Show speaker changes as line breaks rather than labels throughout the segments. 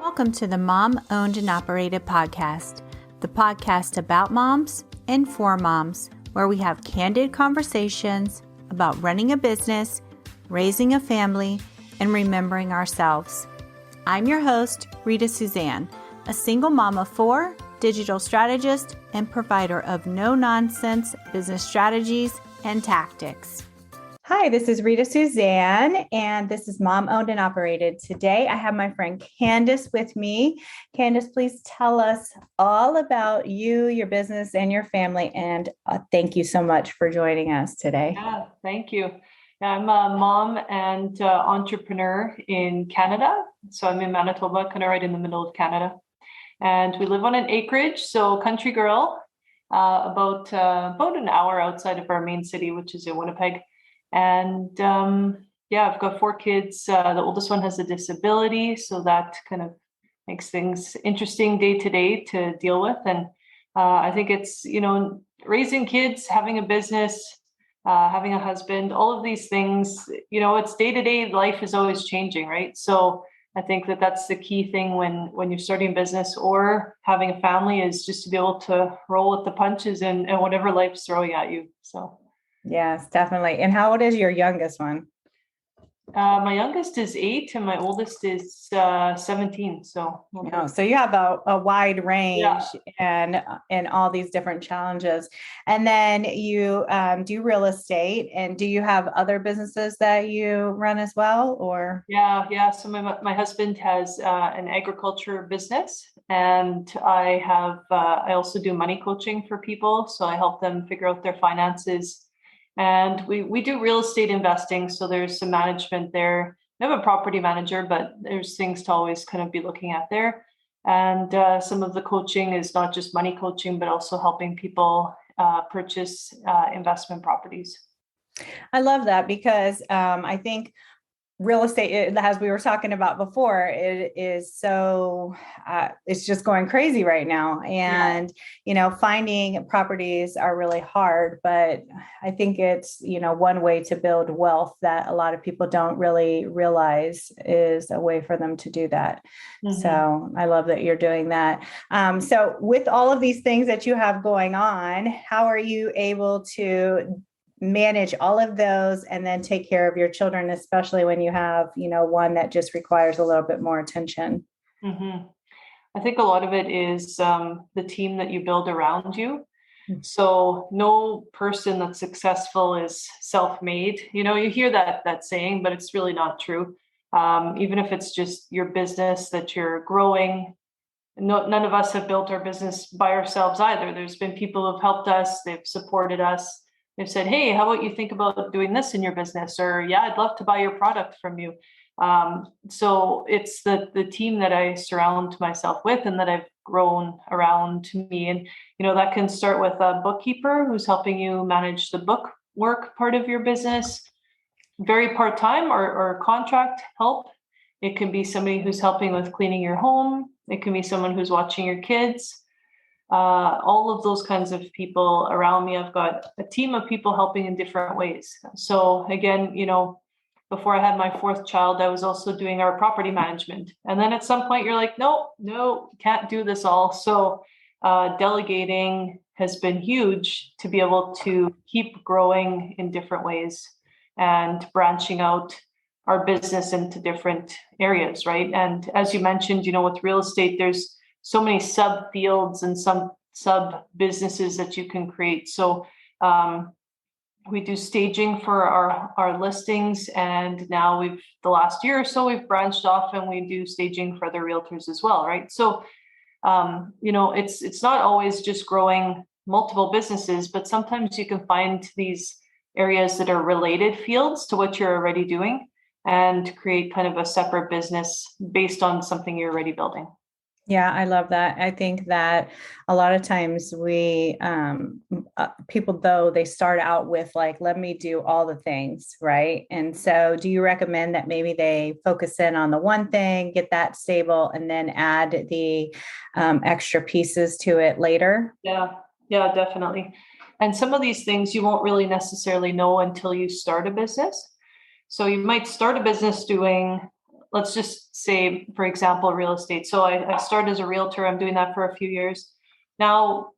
Welcome to the Mom Owned and Operated podcast, the podcast about moms and for moms, where we have candid conversations about running a business, raising a family, and remembering ourselves. I'm your host, Rita Suzanne, a single mom of four, digital strategist, and provider of no-nonsense business strategies and tactics. Hi, this is Rita Suzanne, and this is Mom Owned and Operated. Today, I have my friend Candice with me. Candice, please tell us all about you, your business, and your family. And thank you so much for joining us today.
Yeah, thank you. I'm a mom and entrepreneur in Canada. So I'm in Manitoba, kind of right in the middle of Canada. And we live on an acreage, so country girl, about an hour outside of our main city, which is in Winnipeg. And I've got four kids. The oldest one has a disability, so that kind of makes things interesting day to day to deal with. And I think it's, raising kids, having a business, having a husband, all of these things, it's day to day. Life is always changing, right? So I think that that's the key thing when you're starting a business or having a family, is just to be able to roll with the punches and whatever life's throwing at you. So.
Yes, definitely. And how old is your youngest one?
My youngest is 8 and my oldest is 17. So
you have a wide range and all these different challenges. And then you do real estate. And do you have other businesses that you run as well? Or
So my husband has an agriculture business, and I also do money coaching for people. So I help them figure out their finances. And we do real estate investing. So there's some management there. We have a property manager, but there's things to always kind of be looking at there. And some of the coaching is not just money coaching, but also helping people purchase investment properties.
I love that because I think real estate, as we were talking about before, it is so it's just going crazy right now. And, finding properties are really hard, but I think it's, one way to build wealth that a lot of people don't really realize is a way for them to do that. Mm-hmm. So I love that you're doing that. So with all of these things that you have going on, how are you able to manage all of those and then take care of your children, especially when you have, one that just requires a little bit more attention?
Mm-hmm. I think a lot of it is the team that you build around you. Mm-hmm. So no person that's successful is self-made. You hear that saying, but it's really not true. Even if it's just your business that you're growing, none of us have built our business by ourselves either. There's been people who've helped us. They've supported us. They've said, hey, how about you think about doing this in your business? Or, yeah, I'd love to buy your product from you. So it's the team that I surround myself with and that I've grown around me. And, that can start with a bookkeeper who's helping you manage the book work part of your business, very part-time or contract help. It can be somebody who's helping with cleaning your home. It can be someone who's watching your kids. All of those kinds of people around me. I've got a team of people helping in different ways. So again, before I had my fourth child, I was also doing our property management. And then at some point you're like, no, can't do this all. So delegating has been huge to be able to keep growing in different ways and branching out our business into different areas, right? And as you mentioned, with real estate, there's so many sub fields and some sub businesses that you can create. So we do staging for our listings. And now the last year or so, we've branched off and we do staging for other realtors as well, right? So, it's not always just growing multiple businesses, but sometimes you can find these areas that are related fields to what you're already doing and create kind of a separate business based on something you're already building.
Yeah, I love that. I think that a lot of times people, though, they start out with like, let me do all the things, right? And so do you recommend that maybe they focus in on the one thing, get that stable, and then add the extra pieces to it later?
Yeah, definitely. And some of these things you won't really necessarily know until you start a business. So you might start a business doing let's just say, for example, real estate. So I started as a realtor. I'm doing that for a few years. Now,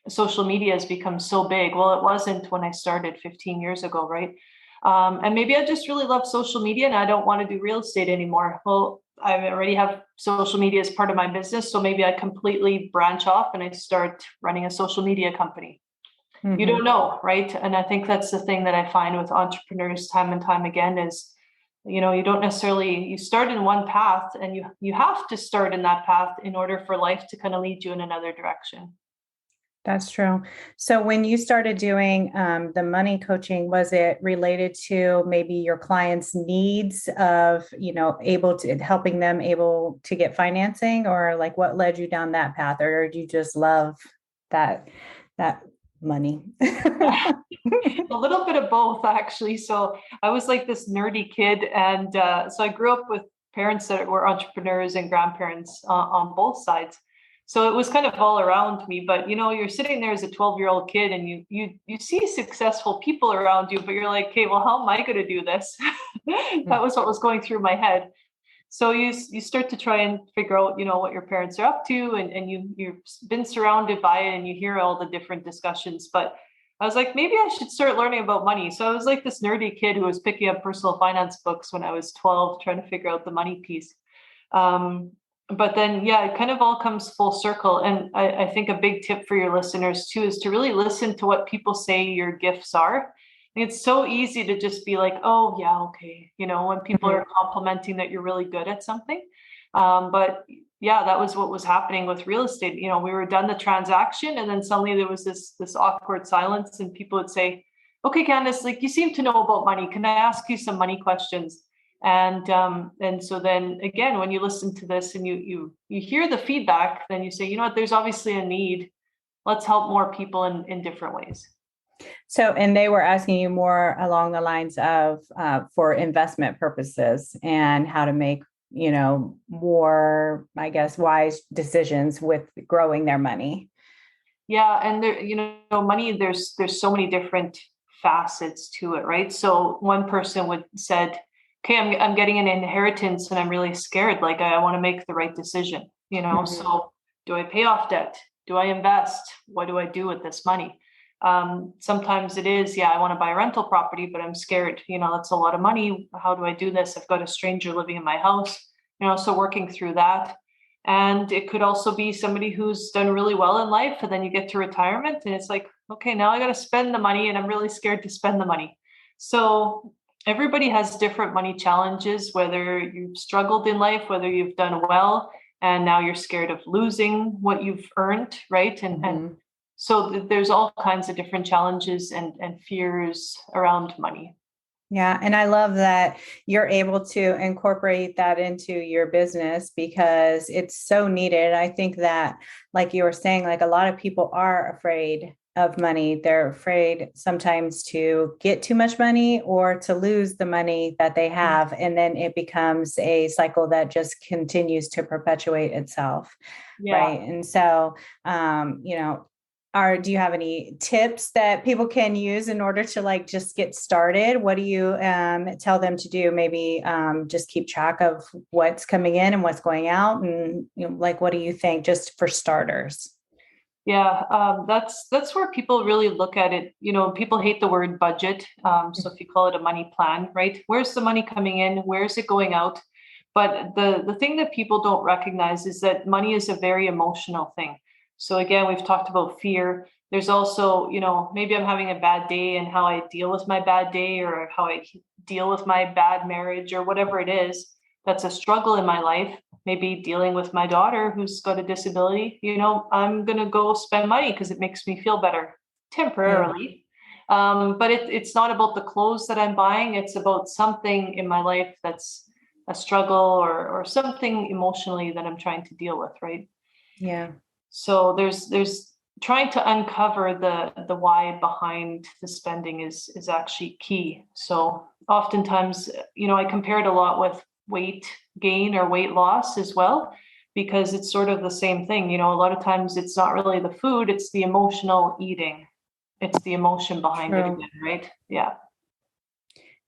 social media has become so big. Well, it wasn't when I started 15 years ago, right? And maybe I just really love social media and I don't want to do real estate anymore. Well, I already have social media as part of my business. So maybe I completely branch off and I start running a social media company. Mm-hmm. You don't know, right? And I think that's the thing that I find with entrepreneurs time and time again is, you don't necessarily, you start in one path and you have to start in that path in order for life to kind of lead you in another direction.
That's true. So when you started doing the money coaching, was it related to maybe your clients' needs of, helping them able to get financing, or like what led you down that path, or did you just love that money?
A little bit of both, actually. So I was like this nerdy kid. And so I grew up with parents that were entrepreneurs and grandparents on both sides. So it was kind of all around me, but you're sitting there as a 12-year-old kid and you see successful people around you, but you're like, okay, well, how am I going to do this? That was what was going through my head. So you start to try and figure out, what your parents are up to, and you've been surrounded by it and you hear all the different discussions. But I was like, maybe I should start learning about money. So I was like this nerdy kid who was picking up personal finance books when I was 12, trying to figure out the money piece. But then, yeah, it kind of all comes full circle. And I think a big tip for your listeners too is to really listen to what people say your gifts are. And it's so easy to just be like, oh yeah, okay. When people are complimenting that you're really good at something. But yeah, that was what was happening with real estate. We were done the transaction and then suddenly there was this awkward silence and people would say, okay, Candice, like you seem to know about money. Can I ask you some money questions? And so then again, when you listen to this and you hear the feedback, then you say, you know what, there's obviously a need. Let's help more people in different ways.
So, and they were asking you more along the lines of for investment purposes and how to make, more, I guess, wise decisions with growing their money.
Yeah. And there, money, there's so many different facets to it, right? So one person said, okay, I'm getting an inheritance and I'm really scared. Like I want to make the right decision, so do I pay off debt? Do I invest? What do I do with this money? Sometimes it is, I want to buy a rental property, but I'm scared, that's a lot of money. How do I do this? I've got a stranger living in my house, so working through that. And it could also be somebody who's done really well in life. And then you get to retirement and it's like, okay, now I got to spend the money and I'm really scared to spend the money. So everybody has different money challenges, whether you've struggled in life, whether you've done well, and now you're scared of losing what you've earned, right? And so there's all kinds of different challenges and fears around money.
Yeah. And I love that you're able to incorporate that into your business because it's so needed. I think that, like you were saying, like a lot of people are afraid of money. They're afraid sometimes to get too much money or to lose the money that they have. And then it becomes a cycle that just continues to perpetuate itself. Yeah. Right. And so, do you have any tips that people can use in order to like just get started? What do you tell them to do? Maybe just keep track of what's coming in and what's going out, and what do you think, just for starters?
Yeah, that's where people really look at it. People hate the word budget. So if you call it a money plan, right? Where's the money coming in? Where's it going out? But the thing that people don't recognize is that money is a very emotional thing. So again, we've talked about fear. There's also, maybe I'm having a bad day and how I deal with my bad day or how I deal with my bad marriage or whatever it is. That's a struggle in my life. Maybe dealing with my daughter who's got a disability, I'm going to go spend money because it makes me feel better temporarily. Yeah. But it's not about the clothes that I'm buying. It's about something in my life that's a struggle or something emotionally that I'm trying to deal with, right? Yeah. So there's trying to uncover the why behind the spending is actually key. So oftentimes, I compare it a lot with weight gain or weight loss as well, because it's sort of the same thing. A lot of times it's not really the food, it's the emotional eating. It's the emotion behind it again, right? Yeah.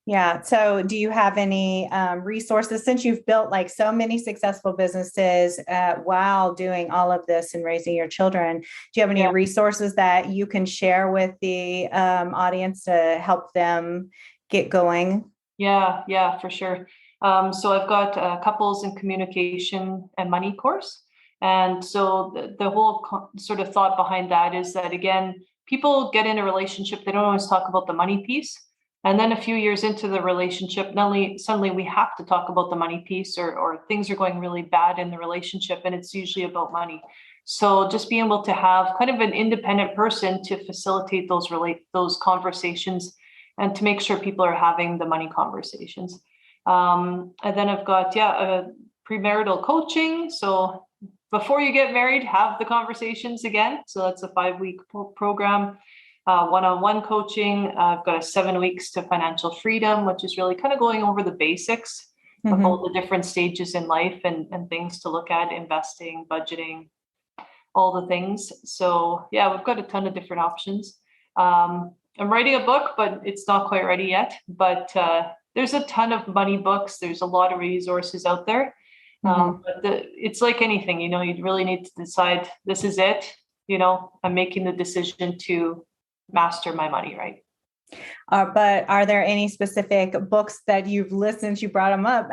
Yeah. So do you have any resources since you've built like so many successful businesses while doing all of this and raising your children? Do you have any
Yeah.
resources that you can share with the audience to help them get going?
Yeah, for sure. So I've got a couples and communication and money course. And so the whole sort of thought behind that is that, again, people get in a relationship, they don't always talk about the money piece. And then a few years into the relationship, not only suddenly we have to talk about the money piece, or things are going really bad in the relationship, and it's usually about money. So just being able to have kind of an independent person to facilitate those conversations and to make sure people are having the money conversations. And then I've got, premarital coaching. So before you get married, have the conversations again. So that's a 5-week program. One-on-one coaching. I've got a 7 weeks to financial freedom, which is really kind of going over the basics of all the different stages in life and things to look at, investing, budgeting, all the things. So yeah, we've got a ton of different options. I'm writing a book, but it's not quite ready yet. But there's a ton of money books. There's a lot of resources out there. But it's like anything, you really need to decide, this is it. I'm making the decision to master my money, right?
But are there any specific books that you've listened, you brought them up,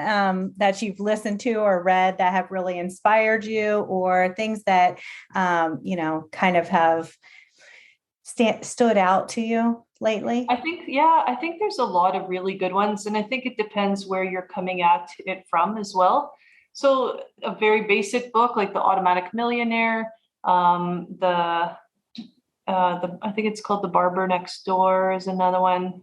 that you've listened to or read that have really inspired you, or things that, kind of have stood out to you lately?
I think there's a lot of really good ones. And I think it depends where you're coming at it from as well. So a very basic book like The Automatic Millionaire, I think it's called The Barber Next Door is another one.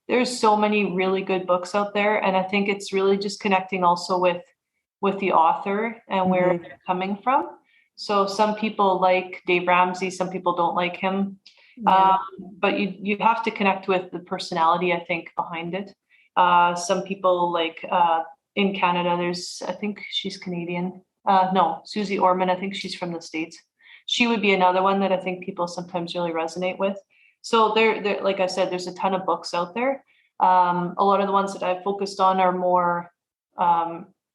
There's so many really good books out there, and I think it's really just connecting also with the author and where they're coming from. So some people like Dave Ramsey, some people don't like him, but you have to connect with the personality, I think, behind it. Some people like in Canada, I think she's Canadian. No, Susie Orman, I think she's from the States. She would be another one that I think people sometimes really resonate with. So there, like I said, there's a ton of books out there. A lot of the ones that I've focused on are more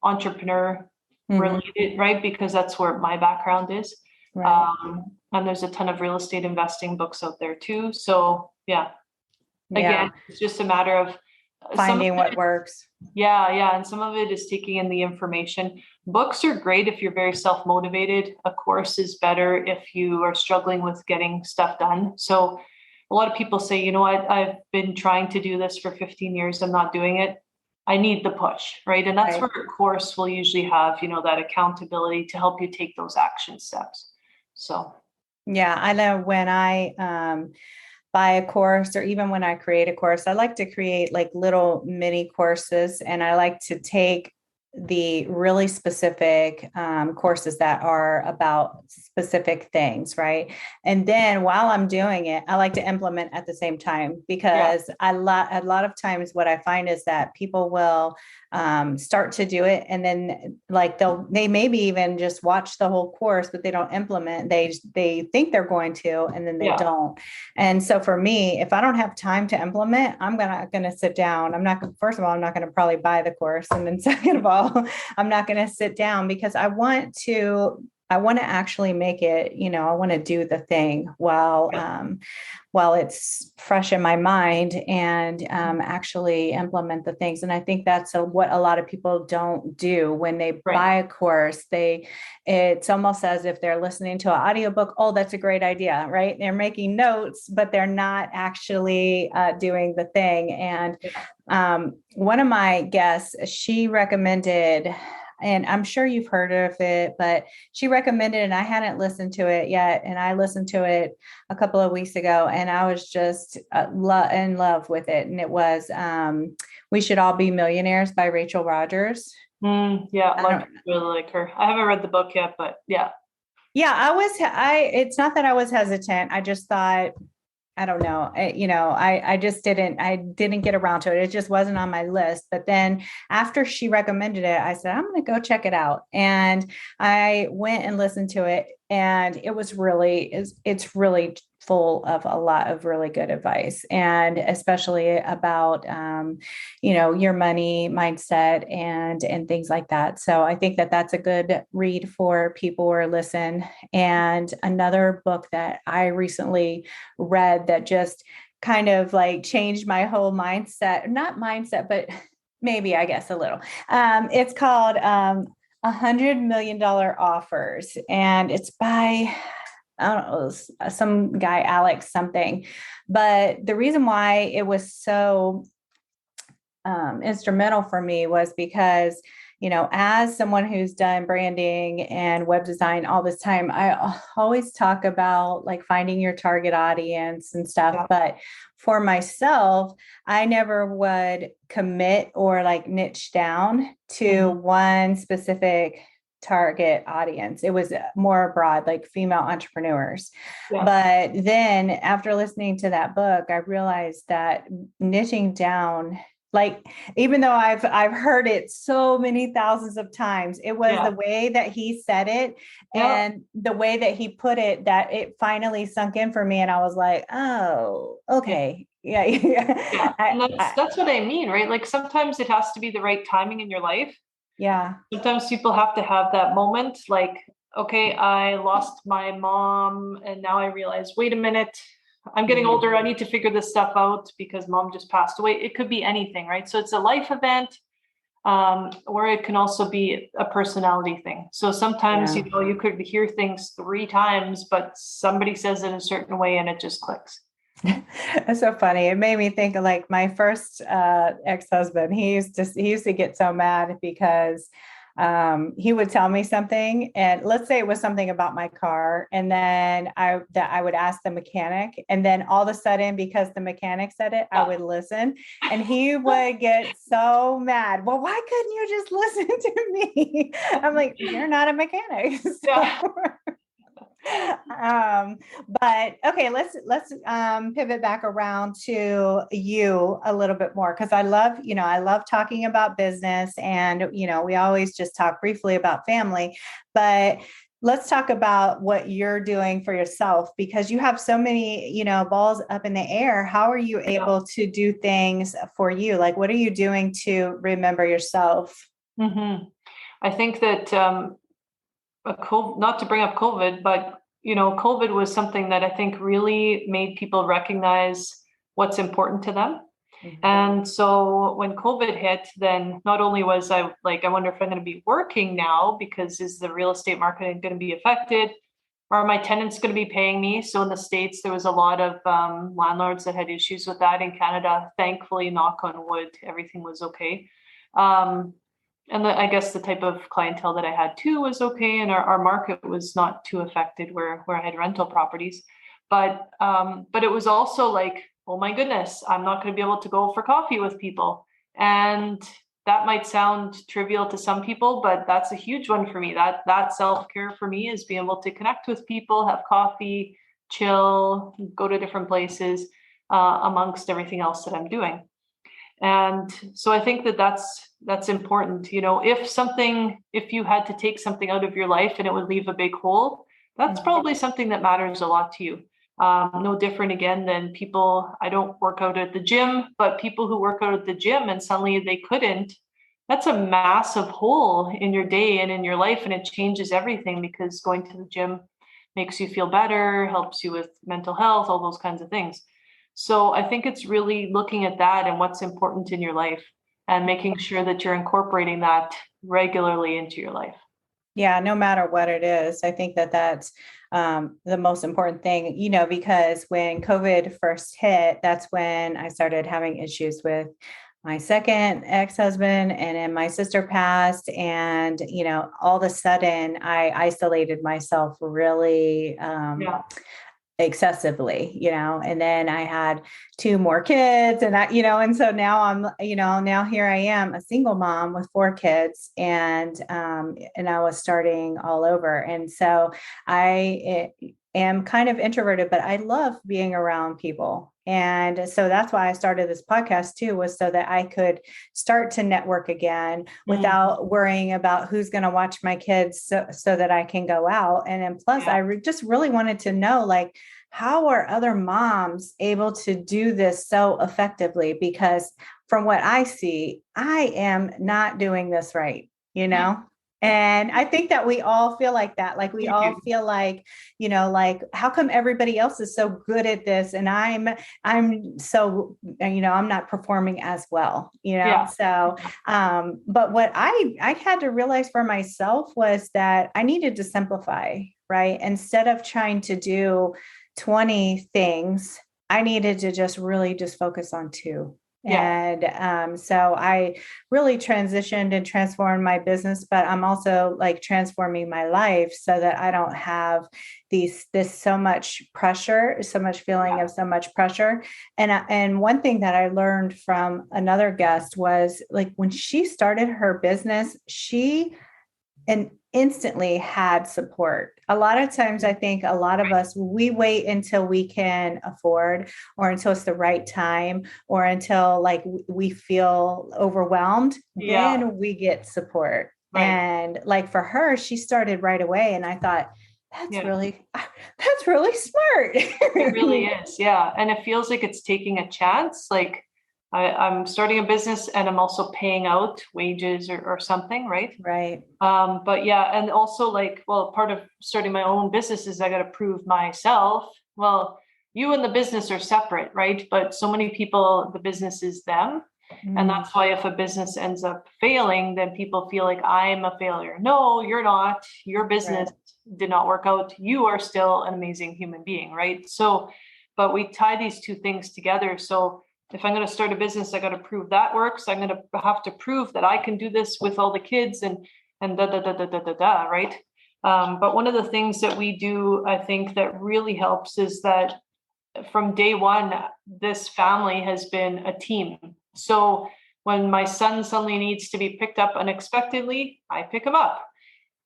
entrepreneur related, right? Because that's where my background is.
Right.
And there's a ton of real estate investing books out there too. So yeah, again, it's just a matter of
finding what works.
Yeah. And some of it is taking in the information. Books are great if you're very self-motivated. A course is better if you are struggling with getting stuff done. So a lot of people say, you know what, I've been trying to do this for 15 years. I'm not doing it. I need the push, right? And that's where a course will usually have, that accountability to help you take those action steps. So.
Yeah, I know when I buy a course, or even when I create a course, I like to create like little mini courses, and I like to take the really specific courses that are about specific things, right? And then while I'm doing it, I like to implement at the same time, because a lot of times what I find is that people will start to do it, and then like they maybe even just watch the whole course, but they don't implement. They think they're going to, and then they don't. And so for me, if I don't have time to implement, I'm gonna sit down. First of all, I'm not gonna probably buy the course, and then second of all, I'm not gonna sit down, because I want to actually make it, I want to do the thing while it's fresh in my mind, and actually implement the things. And I think that's what a lot of people don't do when they buy a course. It's almost as if they're listening to an audiobook. Oh, that's a great idea, right? They're making notes, but they're not actually doing the thing. And one of my guests, she recommended, and I'm sure you've heard of it, but she recommended, and I hadn't listened to it yet. And I listened to it a couple of weeks ago, and I was just in love with it. And it was We Should All Be Millionaires by Rachel Rogers.
Yeah, a lot of people really like her. I haven't read the book yet, but yeah.
Yeah, it's not that I was hesitant. I just thought, I don't know. I just didn't get around to it. It just wasn't on my list. But then after she recommended it, I said, I'm going to go check it out. And I went and listened to it, and it's really full of a lot of really good advice, and especially about, your money mindset and things like that. So I think that that's a good read for people or listen. And another book that I recently read that just kind of like changed my whole mindset, not mindset, but maybe I guess a little. It's called $100 million Offers, and it's by, I don't know, some guy, Alex something. But the reason why it was so instrumental for me was because, as someone who's done branding and web design all this time, I always talk about like finding your target audience and stuff.
Yeah.
But for myself, I never would commit or like niche down to one specific target audience. It was more broad, like female entrepreneurs.
Yeah.
But then after listening to that book, I realized that niching down, like, even though I've heard it so many thousands of times, it was the way that he said it and the way that he put it that it finally sunk in for me. And I was like, oh, okay. Yeah.
Yeah. And that's what I mean, right? Like sometimes it has to be the right timing in your life.
Yeah.
Sometimes people have to have that moment, like, okay, I lost my mom and now I realize, wait a minute, I'm getting older. I need to figure this stuff out because mom just passed away. It could be anything, right? So it's a life event, or it can also be a personality thing. So sometimes, you could hear things 3 times, but somebody says it in a certain way and it just clicks.
That's so funny. It made me think of like my first ex-husband. He used to get so mad because he would tell me something, and let's say it was something about my car, and then I would ask the mechanic, and then all of a sudden, because the mechanic said it, I would listen, and he would get so mad. Well, why couldn't you just listen to me? I'm like, you're not a mechanic. So. But okay, let's pivot back around to you a little bit more, because I love talking about business, and we always just talk briefly about family, but let's talk about what you're doing for yourself, because you have so many balls up in the air. How are you able to do things for you? Like, what are you doing to remember yourself?
I think that not to bring up COVID, but COVID was something that I think really made people recognize what's important to them. And so when COVID hit, then not only was I like, I wonder if I'm going to be working now, because is the real estate market going to be affected? Are my tenants going to be paying me? So in the States, there was a lot of landlords that had issues with that. In Canada, thankfully, knock on wood, everything was okay. And I guess the type of clientele that I had too was okay. And our market was not too affected where I had rental properties. But it was also like, oh my goodness, I'm not going to be able to go for coffee with people. And that might sound trivial to some people, but that's a huge one for me. That self-care for me is being able to connect with people, have coffee, chill, go to different places, amongst everything else that I'm doing. And so I think that's important. If you had to take something out of your life and it would leave a big hole, that's probably something that matters a lot to you. No different again than people. I don't work out at the gym, but people who work out at the gym and suddenly they couldn't, that's a massive hole in your day and in your life. And it changes everything, because going to the gym makes you feel better, helps you with mental health, all those kinds of things. So I think it's really looking at that and what's important in your life and making sure that you're incorporating that regularly into your life.
Yeah, no matter what it is. I think that that's the most important thing, because when COVID first hit, that's when I started having issues with my second ex-husband, and then my sister passed, and, all of a sudden I isolated myself really, excessively, and then I had 2 more kids, and and so now now here I am, a single mom with 4 kids, and I was starting all over. And so I am kind of introverted, but I love being around people. And so that's why I started this podcast too, was so that I could start to network again without worrying about who's going to watch my kids, so that I can go out. And then plus I just really wanted to know, like, how are other moms able to do this so effectively? Because from what I see, I am not doing this right, you know? And I think that we all feel like that. Like we
We
all
do.
feel like, like how come everybody else is so good at this and I'm so, I'm not performing as well,
Yeah.
So but what I had to realize for myself was that I needed to simplify, right? Instead of trying to do 20 things, I needed to just really just focus on two.
Yeah.
And so I really transitioned and transformed my business, but I'm also like transforming my life so that I don't have this so much pressure, so much feeling of so much pressure. And one thing that I learned from another guest was like when she started her business, she and instantly had support. A lot of times, I think a lot of us, we wait until we can afford or until it's the right time or until like we feel overwhelmed,
Yeah.
then we get support.
Right.
And like for her, she started right away. And I thought, that's
Yeah.
really smart.
It really is. Yeah. And it feels like it's taking a chance. Like I'm starting a business and I'm also paying out wages or something, right?
Right.
But yeah, and also like, well, part of starting my own business is I got to prove myself. Well, you and the business are separate, right? But so many people, the business is them. And
Mm,
that's why if a business ends up failing, then people feel like I'm a failure. No, you're not. Your
right.
business did not work out. You are still an amazing human being, right? So, but we tie these two things together. So if I'm going to start a business, I got to prove that works. I'm going to have to prove that I can do this with all the kids and da da da da da da da, right? But one of the things that we do, I think, that really helps is that from day one, this family has been a team. So when my son suddenly needs to be picked up unexpectedly, I pick him up.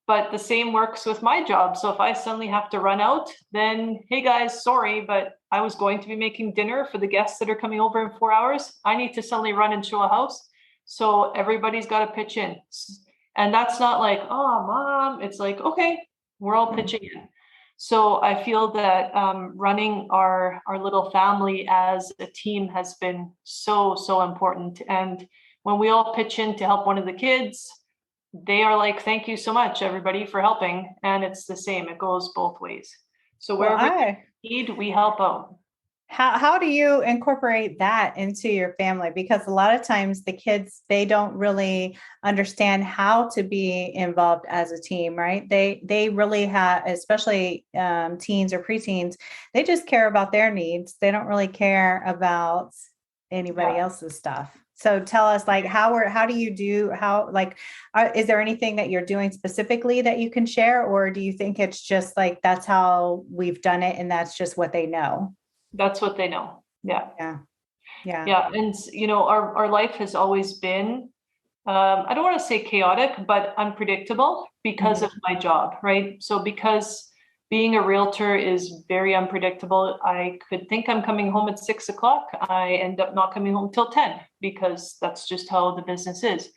But the same works with my job. So if I suddenly have to run out, then hey guys, sorry, but I was going to be making dinner for the guests that are coming over in 4 hours. I need to suddenly run and show a house. So everybody's got to pitch in. And that's not like, oh, mom. It's like, okay, we're all
Mm.
pitching in. So I feel that running our little family as a team has been so important. And when we all pitch in to help one of the kids, they are like, thank you so much, everybody, for helping. And it's the same. It goes both ways. So
Well,
wherever you need, we help out.
how do you incorporate that into your family? Because a lot of times the kids, they don't really understand how to be involved as a team, right? They really have, especially teens or preteens, they just care about their needs. They don't really care about anybody
Yeah.
else's stuff. So tell us, like, how do you do, is there anything that you're doing specifically that you can share? Or do you think it's just like, that's how we've done it and that's just what they know?
That's what they know. Yeah.
Yeah. Yeah.
Yeah. And, our life has always been, I don't want to say chaotic, but unpredictable because
Mhm.
of my job, right? So because being a realtor is very unpredictable, I could think I'm coming home at 6 o'clock. I end up not coming home till 10 because that's just how the business is.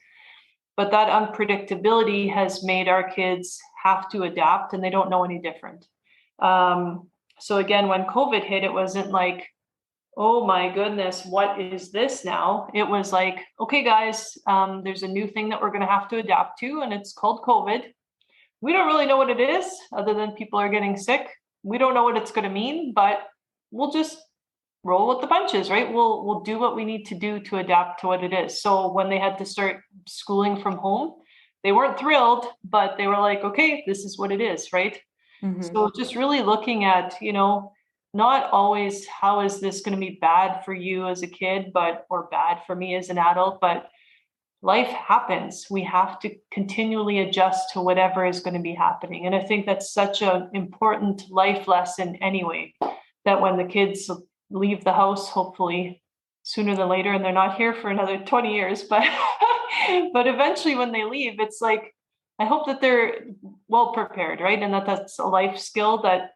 But that unpredictability has made our kids have to adapt and they don't know any different. So again, when COVID hit, it wasn't like, oh my goodness, what is this now? It was like, okay, guys, there's a new thing that we're going to have to adapt to, and it's called COVID. We don't really know what it is, other than people are getting sick. We don't know what it's going to mean, but we'll just roll with the punches, right? We'll do what we need to do to adapt to what it is. So when they had to start schooling from home, they weren't thrilled, but they were like, okay, this is what it is, right?
Mhm.
So just really looking at, not always how is this going to be bad for you as a kid, but or bad for me as an adult, but life happens. We have to continually adjust to whatever is going to be happening. And I think that's such an important life lesson anyway, that when the kids leave the house, hopefully sooner than later, and they're not here for another 20 years, but but eventually when they leave, it's like, I hope that they're well prepared, right? And that's a life skill that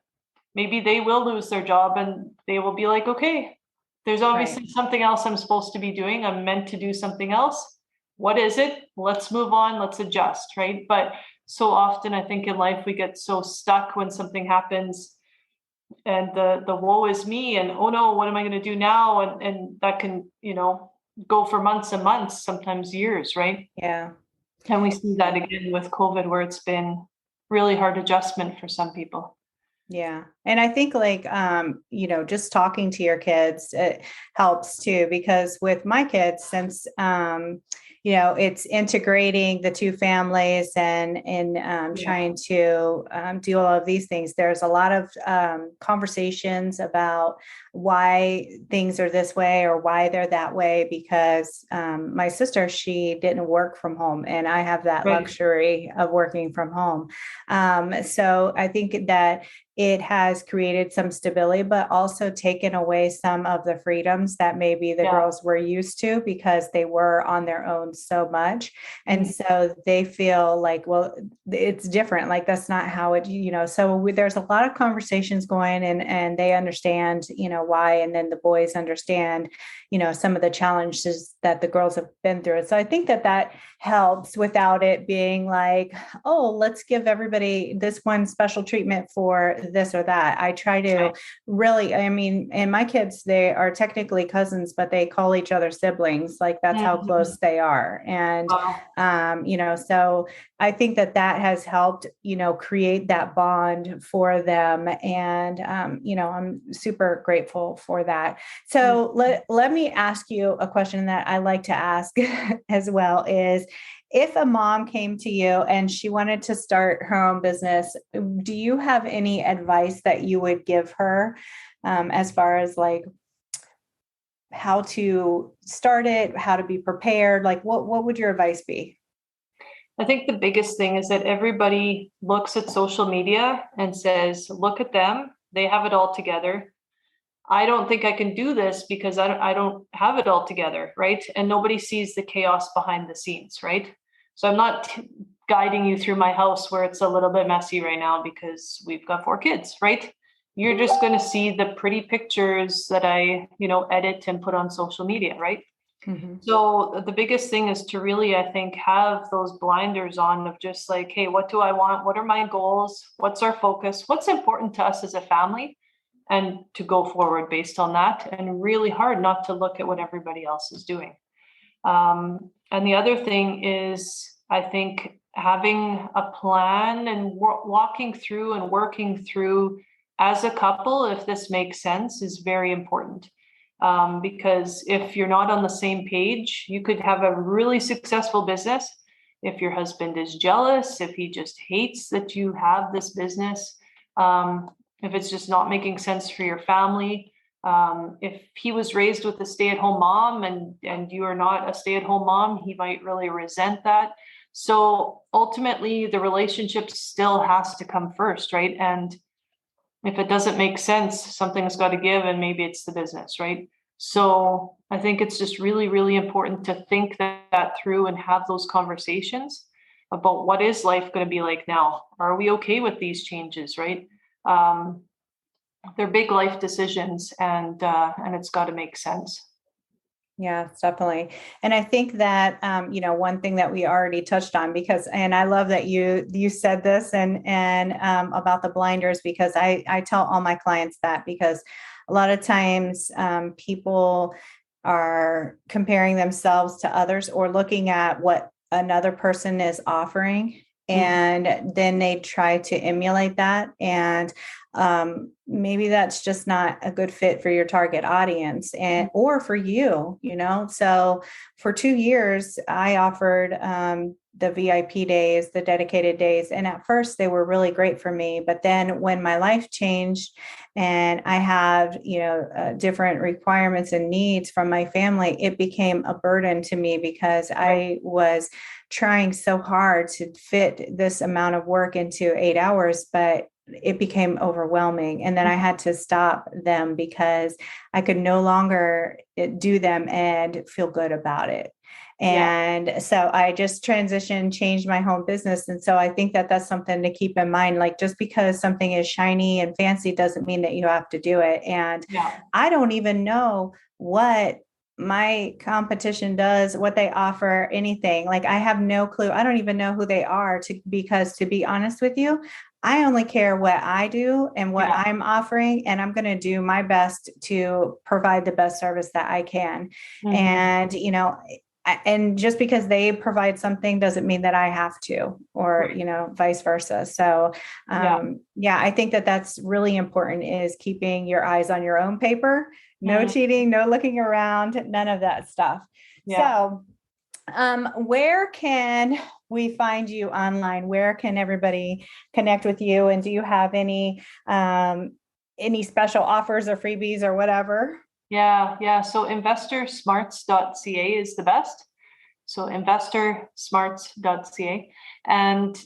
maybe they will lose their job and they will be like, okay, there's
Right.
obviously something else I'm supposed to be doing. I'm meant to do something else. What is it? Let's move on. Let's adjust, right? But so often I think in life we get so stuck when something happens. and the woe is me, and oh no, what am I going to do now? And that can, go for months and months, sometimes years, right?
Yeah.
And we see that again with COVID, where it's been really hard adjustment for some people.
Yeah. And I think like, just talking to your kids, it helps too, because with my kids, since, it's integrating the two families and trying to do all of these things. There's a lot of conversations about why things are this way or why they're that way, because my sister, she didn't work from home, and I have that
Right.
luxury of working from home. So I think that it has created some stability, but also taken away some of the freedoms that maybe the
Yeah.
girls were used to, because they were on their own so much. And
Mhm.
so they feel like, well, it's different. Like, that's not how it, there's a lot of conversations going, and they understand, why. And then the boys understand, some of the challenges that the girls have been through. So I think that helps, without it being like, oh, let's give everybody this one special treatment for this or that. I try to really, and my kids, they are technically cousins, but they call each other siblings. Like, that's how
Mhm.
close they are. And,
Wow.
so I think that has helped, create that bond for them. And, I'm super grateful for that. So let me ask you a question that I like to ask as well, is, if a mom came to you and she wanted to start her own business, do you have any advice that you would give her, as far as like how to start it, how to be prepared? Like, what would your advice be?
I think the biggest thing is that everybody looks at social media and says, look at them, they have it all together. I don't think I can do this because I don't have it all together, right? And nobody sees the chaos behind the scenes, right? So I'm not guiding you through my house where it's a little bit messy right now because we've got 4 kids, right? You're just going to see the pretty pictures that I, edit and put on social media, right?
Mhm.
So the biggest thing is to really, I think, have those blinders on of just like, hey, what do I want? What are my goals? What's our focus? What's important to us as a family? And to go forward based on that, and really hard not to look at what everybody else is doing. And the other thing is, I think having a plan and walking through and working through as a couple, if this makes sense, is very important. Because if you're not on the same page, you could have a really successful business. If your husband is jealous, if he just hates that you have this business, if it's just not making sense for your family, if he was raised with a stay-at-home mom and you are not a stay-at-home mom, he might really resent that. So ultimately, the relationship still has to come first, right? And if it doesn't make sense, something's got to give, and maybe it's the business, right? So I think it's just really, really important to think that through and have those conversations about what is life going to be like now. Are we okay with these changes, right? Um, they're big life decisions, and it's got to make sense.
Yeah, definitely. And I think that, one thing that we already touched on, because, and I love that you said this, and about the blinders, because I tell all my clients that, because a lot of times people are comparing themselves to others, or looking at what another person is offering,
Mhm.
and then they try to emulate that. And maybe that's just not a good fit for your target audience, and or for you. So for 2 years I offered the VIP days, the dedicated days, and at first they were really great for me, but then when my life changed and I have different requirements and needs from my family, it became a burden to me, because
Right.
I was trying so hard to fit this amount of work into 8 hours, but it became overwhelming. And then I had to stop them, because I could no longer do them and feel good about it.
Yeah.
And so I just transitioned, changed my home business. And so I think that that's something to keep in mind. Like, just because something is shiny and fancy doesn't mean that you have to do it. And
Yeah.
I don't even know what my competition does, what they offer, anything. Like I have no clue. I don't even know who they are because to be honest with you, I only care what I do and what I'm offering, and I'm going to do my best to provide the best service that I can. And, and just because they provide something doesn't mean that I have to, or, vice versa. So, I think that that's really important, is keeping your eyes on your own paper, no cheating, no looking around, none of that stuff. Yeah. So, where can we find you online? Where can everybody connect with you? And do you have any special offers or freebies or whatever?
Yeah. So investorsmarts.ca is the best. So investorsmarts.ca. And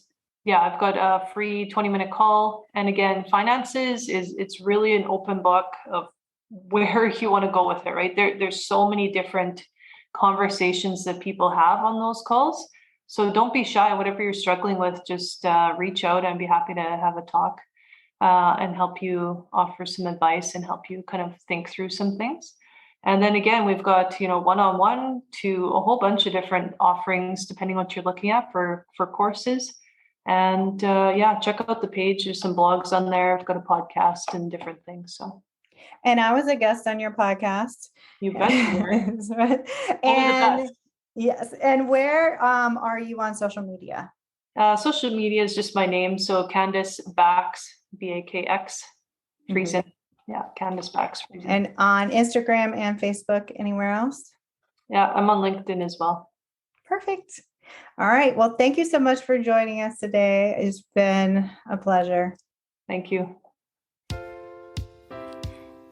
I've got a free 20-minute call. And again, finances it's really an open book of where you want to go with it, right? There's so many different conversations that people have on those calls. So don't be shy. Whatever you're struggling with, just reach out. I'd be happy to have a talk. And help you offer some advice and help you kind of think through some things. And then again, we've got, one-on-one to a whole bunch of different offerings, depending on what you're looking at for courses. And check out the page. There's some blogs on there. I've got a podcast and different things. So.
And I was a guest on your podcast.
You bet you were.
And yes. And where are you on social media?
Social media is just my name. So Candice Bakx, Bakx-Friesen. Yeah, Candice Bakx-Friesen.
And on Instagram and Facebook, anywhere else?
Yeah, I'm on LinkedIn as well.
Perfect. All right. Well, thank you so much for joining us today. It's been a pleasure.
Thank you.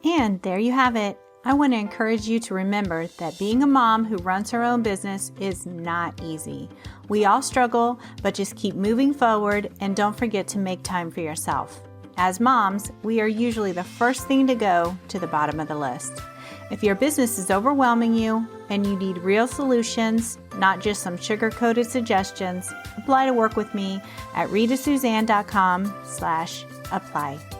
And there you have it. I want to encourage you to remember that being a mom who runs her own business is not easy. We all struggle, but just keep moving forward and don't forget to make time for yourself. As moms, we are usually the first thing to go to the bottom of the list. If your business is overwhelming you and you need real solutions, not just some sugar-coated suggestions, apply to work with me at ritasuzanne.com/apply.